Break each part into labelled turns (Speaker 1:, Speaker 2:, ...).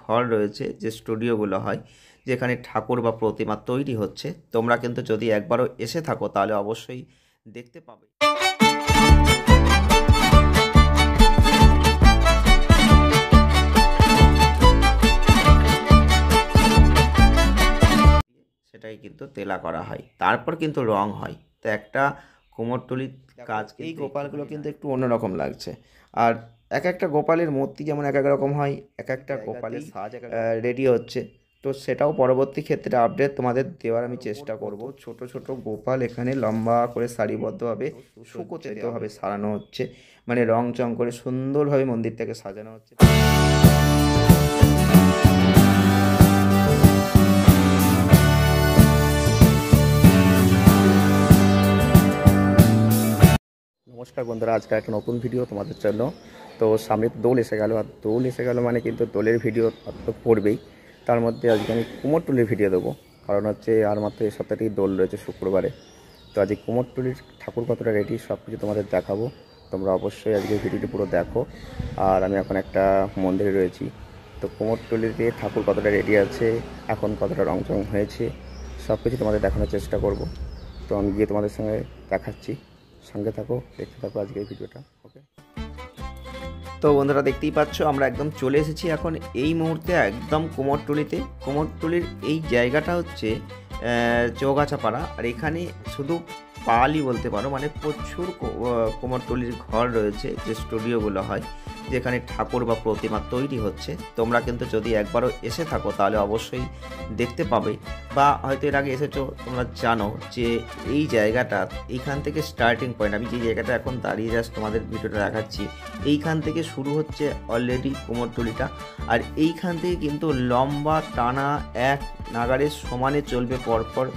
Speaker 1: ঘর রয়েছে, যে স্টুডিওগুলো হয়, যেখানে ঠাকুর বা প্রতিমা তৈরি হচ্ছে, তোমরা কিন্তু যদি একবারও এসে থাকো তাহলে অবশ্যই দেখতে পাবে। সেটাই কিন্তু তেলা করা হয়, তারপর কিন্তু রং হয়। তো একটা কুমোরটুলির কাজ, এই গোপালগুলো কিন্তু একটু অন্যরকম লাগছে। আর এক একটা গোপালের মূর্তি যেমন এক এক রকম হয়, এক একটা গোপালের সাজ রেডি হচ্ছে। তো সেটাও পরবর্তী ক্ষেত্রে আপডেট তোমাদের দেওয়ার আমি চেষ্টা করব। ছোট ছোট গোপাল এখানে লম্বা করে সারিবদ্ধভাবে সুসজ্জিতভাবে সাজানো হচ্ছে, মানে রং চং করে সুন্দরভাবে মন্দিরটাকে সাজানো হচ্ছে। নমস্কার বন্ধুরা, আজকে একটা নতুন ভিডিও তোমাদের জন্য। তো সামনে দোল এসে গেল, আর দোল এসে গেল মানে কিন্তু দোলের ভিডিও তো পড়বেই। তার মধ্যে আজকে আমি কুমোরটুলির ভিডিও দেবো, কারণ হচ্ছে আর মাত্র এই সপ্তাহতেই দোল রয়েছে শুক্রবারে। তো আজকে কুমোরটুলির ঠাকুর কতটা রেডি সব কিছু তোমাদের দেখাবো। তোমরা অবশ্যই আজকে ভিডিওটি পুরো দেখো। আর আমি এখন একটা মন্দিরে রয়েছি, তো কুমোরটুলিতে ঠাকুর কতটা রেডি আছে, এখন কতটা রংচং হয়েছে, সব কিছু তোমাদের দেখানোর চেষ্টা করব। তো আমি গিয়ে তোমাদের সঙ্গে দেখাচ্ছি, সঙ্গে থাকো, দেখতে থাকো আজকে এই ভিডিওটা। ওকে, তো বন্ধুরা দেখতেই পাচ্ছ আমরা একদম চলে এসেছি এখন এই মুহূর্তে একদম কুমোরটুলিতে। কুমোরটুলির এই জায়গাটা হচ্ছে চৌগাছাপাড়া, আর এখানে শুধু পালই বলতে পারো, মানে প্রচুর কুমোরটুলির ঘর রয়েছে, যে স্টুডিওগুলো হয়, যেখানে ঠাকুর বা প্রতিমা তৈরি হচ্ছে। তোমরা কিন্তু যদি একবারও এসে থাকো তাহলে অবশ্যই দেখতে পাবে, বা হয়তো এর আগে এসেছো, তোমরা জানো যে এই জায়গাটা, এইখান থেকে স্টার্টিং পয়েন্ট, আমি যে জায়গাটা এখন দাঁড়িয়ে জাস্ট তোমাদের ভিডিওটা দেখাচ্ছি, এইখান থেকে শুরু হচ্ছে অলরেডি কুমোরটুলিটা। আর এইখান থেকে কিন্তু লম্বা টানা এক নাগাড়ের সমানে চলবে পরপর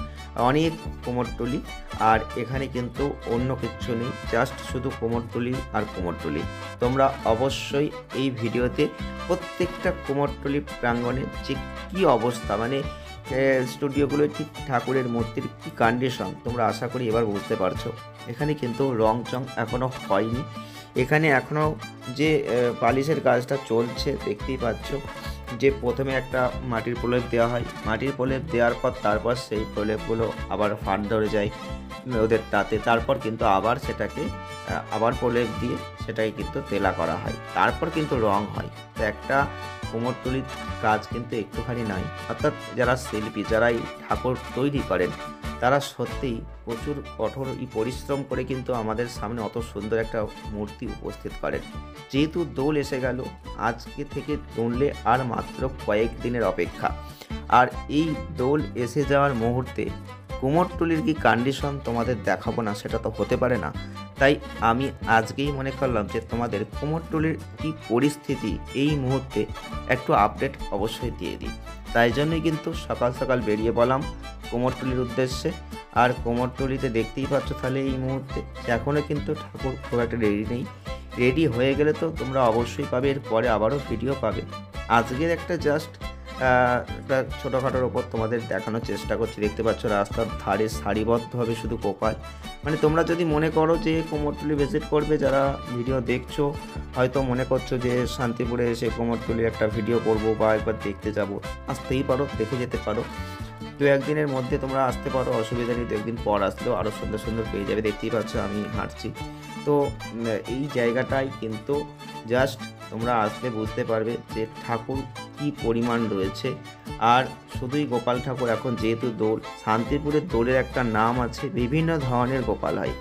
Speaker 1: অনেক কুমোরটুলি। আর এখানে কিন্তু অন্য কিছু নেই, জাস্ট শুধু কুমোরটুলি আর কুমোরটুলি। তোমরা অবশ্যই এই ভিডিওতে প্রত্যেকটা কুমোরটুলি প্রাঙ্গণের যে কী অবস্থা, মানে স্টুডিওগুলোর ঠিক ঠাকুরের মূর্তির কী কন্ডিশন, তোমরা আশা করি এবার বুঝতে পারছো। এখানে কিন্তু রং চং এখনও হয়নি, এখানে এখনও যে পালিশের কাজটা চলছে দেখতেই পাচ্ছ। যে প্রথমে একটা মাটির প্রলেপ দেওয়া হয়, মাটির প্রলেপ দেওয়ার পর তারপর সেই প্রলেপগুলো আবার ফাট ধরে যায় ওদের তাতে, তারপর কিন্তু আবার সেটাকে আবার প্রলেপ দিয়ে সেটাকে কিন্তু তেলা করা হয়, তারপর কিন্তু রং হয়। তো একটা কুমোরটুলির কাজ কিন্তু একটুখানি নয়, অর্থাৎ যারা শিল্পী, যারা এই ঠাকুর তৈরি করেন, তারা সত্যিই প্রচুর কঠোর পরিশ্রম করে কিন্তু আমাদের সামনে অত সুন্দর একটা মূর্তি উপস্থিত করেন। যেহেতু দোল এসে গেল, আজকে থেকে দোলে আর মাত্র কয়েক দিনের অপেক্ষা, আর এই দোল এসে যাওয়ার মুহূর্তে কুমোরটুলির কি কন্ডিশন তোমাদের দেখাবো না, সেটা তো হতে পারে না। তাই আমি আজকেই মনে করলাম যে তোমাদের কুমোরটুলির কি পরিস্থিতি এই মুহূর্তে একটু আপডেট অবশ্যই দিয়ে দিই। তাই জন্যই কিন্তু সকাল সকাল বেরিয়ে পড়লাম কুমোরটুলির উদ্দেশ্যে। আর কুমোরটুলিতে দেখতেই পাচ্ছ তাহলে এই মুহূর্তে এখনও কিন্তু ঠাকুর খুব একটা রেডি নেই। রেডি হয়ে গেলে তো তোমরা অবশ্যই পাবে, এর পরে আবারও ভিডিও পাবে। আজকের একটা জাস্ট একটা ছোটোখাটোর ওপর তোমাদের দেখানোর চেষ্টা করছি। দেখতে পাচ্ছ রাস্তার ধারে সারিবদ্ধভাবে শুধু গোপাল, মানে তোমরা যদি মনে করো যে কুমোরটুলি ভিজিট করবে, যারা ভিডিও দেখছো হয়তো মনে করছো যে শান্তিপুরে এসে কুমোরটুলির একটা ভিডিও করবো বা একবার দেখতে যাব, আসতেই পারো, দেখে যেতে পারো। দু একদিনের মধ্যে তোমরা আসতে পারো, অসুবিধা নেই। দু একদিন পর আসলেও আরও সুন্দর সুন্দর পেয়ে যাবে। দেখতেই পাচ্ছ আমি হাঁটছি, তো এই জায়গাটাই কিন্তু জাস্ট তোমরা আসলে বুঝতে পারবে যে ঠাকুর কি পরিমাণ রয়েছে। আর শুধুই গোপাল ঠাকুর, এখন যেহেতু দোল, শান্তিপুরের দোলের একটা নাম আছে, বিভিন্ন ধরনের গোপাল হয়,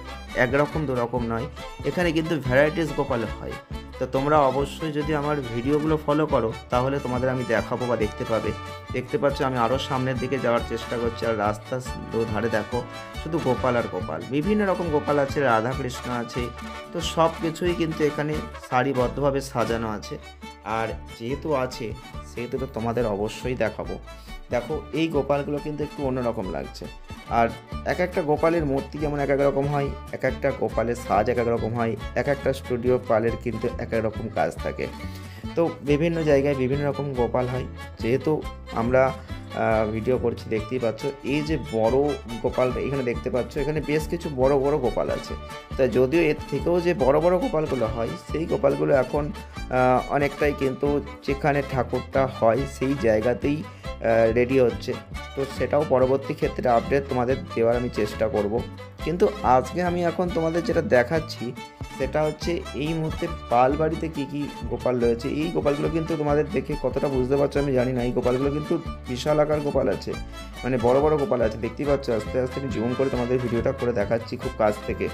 Speaker 1: একরকম দুরকম নয়, এখানে কিন্তু ভ্যারাইটিস গোপাল হয়। তো তোমরা অবশ্যই যদি আমার ভিডিওগুলো ফলো করো তাহলে তোমাদের আমি দেখাবো বা দেখতে পাবে। দেখতে পাচ্ছ আমি আরও সামনের দিকে যাওয়ার চেষ্টা করছি, আর রাস্তার ধারে দেখো শুধু গোপাল আর গোপাল, বিভিন্ন রকম গোপাল আছে, রাধা কৃষ্ণ আছে, তো সব কিছুই কিন্তু এখানে সারিবদ্ধভাবে সাজানো আছে। আর যেহেতু আছে সেহেতু তো তোমাদের অবশ্যই দেখাবো। দেখো এই গোপালগুলো কিন্তু একটু অন্যরকম লাগছে, আর এক একটা গোপালের মূর্তি যেমন এক এক রকম হয়, এক একটা গোপালের সাজ এক এক রকম হয়, এক একটা স্টুডিও পালের কিন্তু এক এক রকম কাজ থাকে। তো বিভিন্ন জায়গায় বিভিন্ন রকম গোপাল হয়। যেহেতু আমরা ভিডিও করছি দেখতেই পাচ্ছ। এই যে বড় গোপালটা এখানে দেখতে পাচ্ছ, এখানে বেশ কিছু বড় বড় গোপাল আছে। তা যদিও এর থেকেও যে বড় বড় গোপালগুলো হয়, সেই গোপালগুলো এখন অনেকটাই কিন্তু যেখানে ঠাকুরটা হয় সেই জায়গাতেই রেডি হচ্ছে। তো সেটাও পরবর্তী ক্ষেত্রে আপডেট তোমাদের দেওয়ার আমি চেষ্টা করব। কিন্তু আজকে আমি এখন তোমাদের যেটা দেখাচ্ছি সেটা হচ্ছে এই মুহূর্তে পালবাড়িতে কী কী গোপাল রয়েছে। এই গোপালগুলো কিন্তু তোমাদের দেখে কতটা বুঝতে পারছো আমি জানি না। এই গোপালগুলো কিন্তু বিশাল আকার গোপাল আছে, মানে বড় বড় গোপাল আছে, দেখতেই পাচ্ছ। আস্তে আস্তে আমি জুম করে তোমাদের ভিডিওটা করে দেখাচ্ছি খুব কাছ থেকে।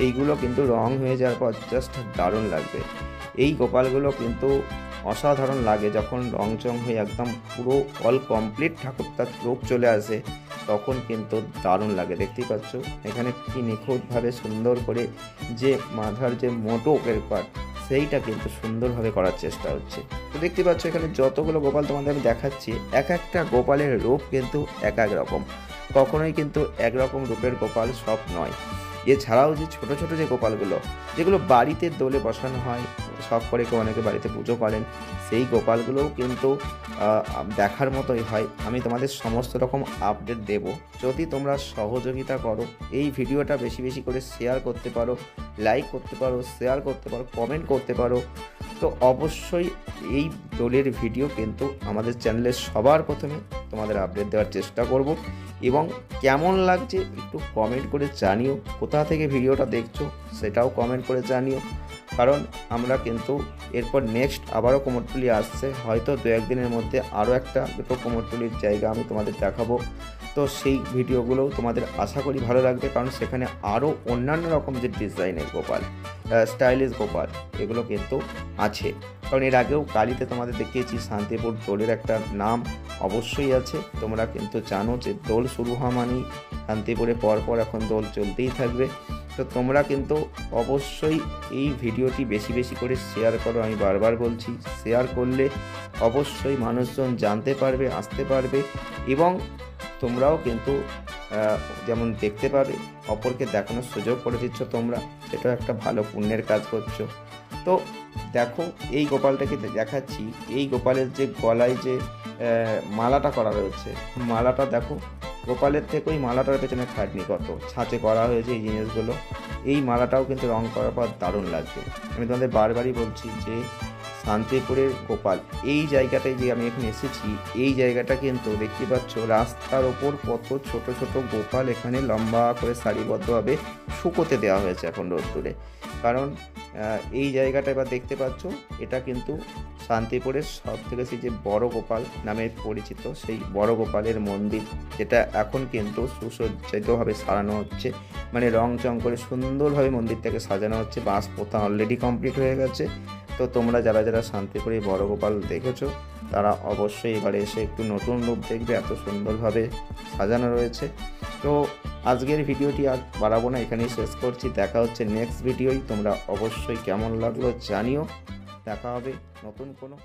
Speaker 1: এইগুলো কিন্তু রং হয়ে যাওয়ার পর জাস্ট দারুণ লাগবে। এই গোপালগুলো কিন্তু অসাধারণ লাগে যখন রং চং হয়ে একদম পুরো অল কমপ্লিট ঠাকুরটার রূপ চলে আসে, তখন কিন্তু দারুণ লাগে। দেখতেই পাচ্ছ এখানে কি নিখুঁতভাবে সুন্দর করে যে মাথার যে মোটকের পার্ট সেইটা কিন্তু সুন্দরভাবে করার চেষ্টা হচ্ছে। তো দেখতে পাচ্ছ এখানে যতগুলো গোপাল তোমাদের আমি দেখাচ্ছি, এক একটা গোপালের রূপ কিন্তু এক এক রকম, কখনোই কিন্তু একরকম রূপের গোপাল সব নয়। এছাড়াও যে ছোট ছোট যে গোপালগুলো যেগুলো বাড়িতে দোলে বসানো হয়, সব করে কেউ অনেকে বাড়িতে পুজো করেন, সেই গোপালগুলোও কিন্তু দেখার মতোই হয়। আমি তোমাদের সমস্ত রকম আপডেট দেব যদি তোমরা সহযোগিতা করো, এই ভিডিওটা বেশি বেশি করে শেয়ার করতে পারো, লাইক করতে পারো, শেয়ার করতে পারো, কমেন্ট করতে পারো। তো অবশ্যই এই দোলের ভিডিও কিন্তু আমাদের চ্যানেলে সবার প্রথমে তোমাদের আপডেট দেওয়ার চেষ্টা করব। এবং কেমন লাগছে একটু কমেন্ট করে জানিও, কোথা থেকে ভিডিওটা দেখছো সেটাও কমেন্ট করে জানিও। কারণ আমরা কিন্তু এরপর নেক্সট আবারও কুমোরটুলি আসছে, হয়তো 2-1 দিনের মধ্যে আরও একটা দুটো কুমোরটুলির জায়গা আমি তোমাদের দেখাবো। তো সেই ভিডিওগুলোও তোমাদের আশা করি ভালো লাগবে, কারণ সেখানে আরও অন্যান্য রকম যে ডিজাইনের গোপাল, স্টাইলিশ গোপাল এগুলো কিন্তু আছে। কারণ এর আগেও কালীতে তোমাদের দেখিয়েছি, শান্তিপুর দোলের একটা নাম অবশ্যই আছে। তোমরা কিন্তু জানো যে দোল শুরু হওয়া মানেই শান্তিপুরে পরপর এখন দোল চলতেই থাকবে। তো তোমরা কিন্তু অবশ্যই এই ভিডিওটি বেশি বেশি করে শেয়ার করো। আমি বারবার বলছি, শেয়ার করলে অবশ্যই মানুষজন জানতে পারবে, আসতে পারবে, এবং তোমরাও কিন্তু যেমন দেখতে পাবে, অপরকে দেখানোর সুযোগ করে দিচ্ছ তোমরা, সেটাও একটা ভালো পুণ্যের কাজ করছো। তো দেখো এই গোপালটাকে দেখাচ্ছি, এই গোপালের যে গলায় যে মালাটা করা রয়েছে, মালাটা দেখো, গোপালের থেকে ওই মালাটার পেছনে খাটনি কত ছাঁচে করা হয়েছে এই জিনিসগুলো। এই মালাটাও কিন্তু রং করার পর দারুণ লাগবে। আমি তোমাদের বারবারই বলছি যে শান্তিপুরের গোপাল এই জায়গাটায় যে আমি এখন এসেছি, এই জায়গাটা কিন্তু দেখতে পাচ্ছ রাস্তার ওপর কত ছোট ছোট গোপাল এখানে লম্বা করে সারিবদ্ধভাবে শুকোতে দেওয়া হয়েছে এখন রোদ্দুরে। কারণ এই জায়গাটা এবার দেখতে পাচ্ছ, এটা কিন্তু শান্তিপুরের সব থেকে সেই যে বড় গোপাল নামে পরিচিত সেই বড় গোপালের মন্দির, যেটা এখন কিন্তু সুসজ্জিতভাবে সাজানো হচ্ছে, মানে রং চং করে সুন্দরভাবে মন্দিরটাকে সাজানো হচ্ছে। বাঁশ পোতা অলরেডি কমপ্লিট হয়ে গেছে। তো তোমরা যারা যারা শান্তিপুরে বড় গোপাল দেখেছো তারা অবশ্যই এবারে এসে একটু নতুন রূপ দেখবে, এত সুন্দরভাবে সাজানো রয়েছে। তো আজকের ভিডিওটি আর বাড়াবো না, এখানেই শেষ করছি। দেখা হচ্ছে নেক্সট ভিডিওই। তোমরা অবশ্যই কেমন লাগলো জানিও। দেখা হবে নতুন কোনো